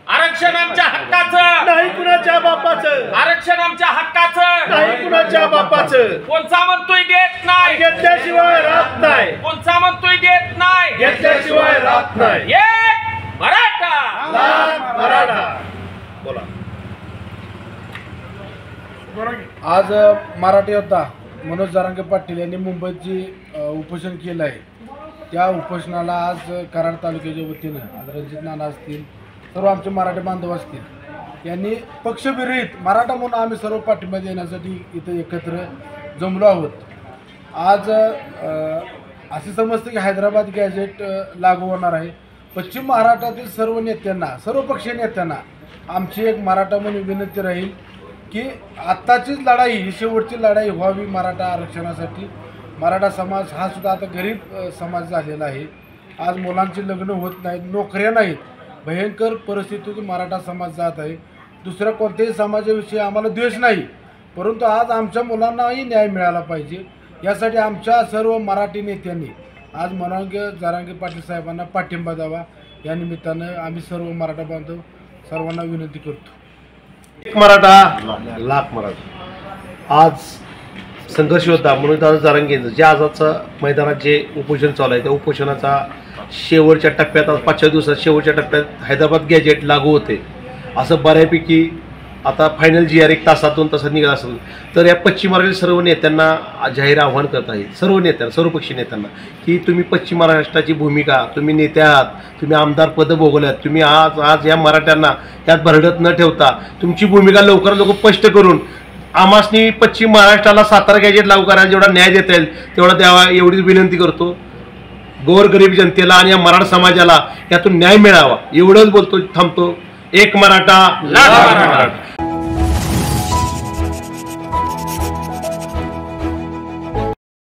आरक्षण आमच्या हक्काचं नाही कुणाच्या बापाचं, आरक्षण आमच्या हक्काचं नाही कुणाच्या बापाचं. कोणचा म्हणतोय देत नाही, घेतल्याशिवाय राहत नाही, कोणचा म्हणतोय देत नाही, घेतल्याशिवाय राहत नाही. एक मराठा लाख मराठा. बोला. आज मराठी योद्धा मनोज जरांगे पाटील यांनी मुंबईत जी उपोषण केलं आहे त्या उपोषणाला आज कराड तालुक्याच्या वतीनं आज रणजित नाना असतील, सर्व आमचे मराठी बांधव असतील, यांनी पक्षविरहित मराठा म्हणून आम्ही सर्व पाठिंबा देण्यासाठी इथं एकत्र जमलो आहोत. आज असे समजतं की हैदराबाद गॅजेट लागू होणार आहे. पश्चिम महाराष्ट्रातील सर्व नेत्यांना, सर्व पक्षीय नेत्यांना आमची एक मराठा म्हणून विनंती राहील की आत्ताचीच लढाई ही शेवटची लढाई व्हावी मराठा आरक्षणासाठी. मराठा समाज हा सुद्धा आता गरीब समाज झालेला आहे. आज मुलांची लग्न होत नाहीत, नोकऱ्या नाहीत, भयंकर परिस्थितीतून मराठा समाज जात आहे. दुसऱ्या कोणत्याही समाजाविषयी आम्हाला द्वेष नाही, परंतु आज आमच्या मुलांनाही न्याय मिळाला पाहिजे. यासाठी आमच्या सर्व मराठी नेत्यांनी आज मनोज जरांगे पाटील साहेबांना पाठिंबा द्यावा. या निमित्तानं आम्ही सर्व मराठा बांधव सर्वांना विनंती करतो. एक मराठा लाख मराठा. आज संघर्ष योद्धा मनोज जरांगेंचं जे आजचं मैदानात जे उपोषण चालू आहे त्या उपोषणाचा शेवटच्या टप्प्यात, आज 5व्या दिवसात शेवटच्या टप्प्यात हैदराबाद गॅजेट लागू होते असं बऱ्यापैकी आता फायनल जी आर 1 तासात 2 तासात निघत असेल. तर या पश्चिम महाराष्ट्रातील सर्व नेत्यांना जाहीर आव्हान करत आहे, सर्व नेत्यांना, सर्वपक्षीय नेत्यांना, की तुम्ही पश्चिम महाराष्ट्राची भूमिका, तुम्ही नेते आहात, तुम्ही आमदार पदं भोगल्यात, तुम्ही आज या मराठ्यांना त्यात भरडत न ठेवता तुमची भूमिका लवकरात लवकर स्पष्ट करून आमासनी पश्चिम महाराष्ट्राला सातारा गॅजेट लागू करायला जेवढा न्याय देता येईल तेवढा द्यावा एवढीच विनंती करतो. गोरगरीब जनतेला आणि या मराठा समाजाला यातून न्याय मिळावा एवढंच बोलतो, थांबतो. एक मराठा लाख मराठा.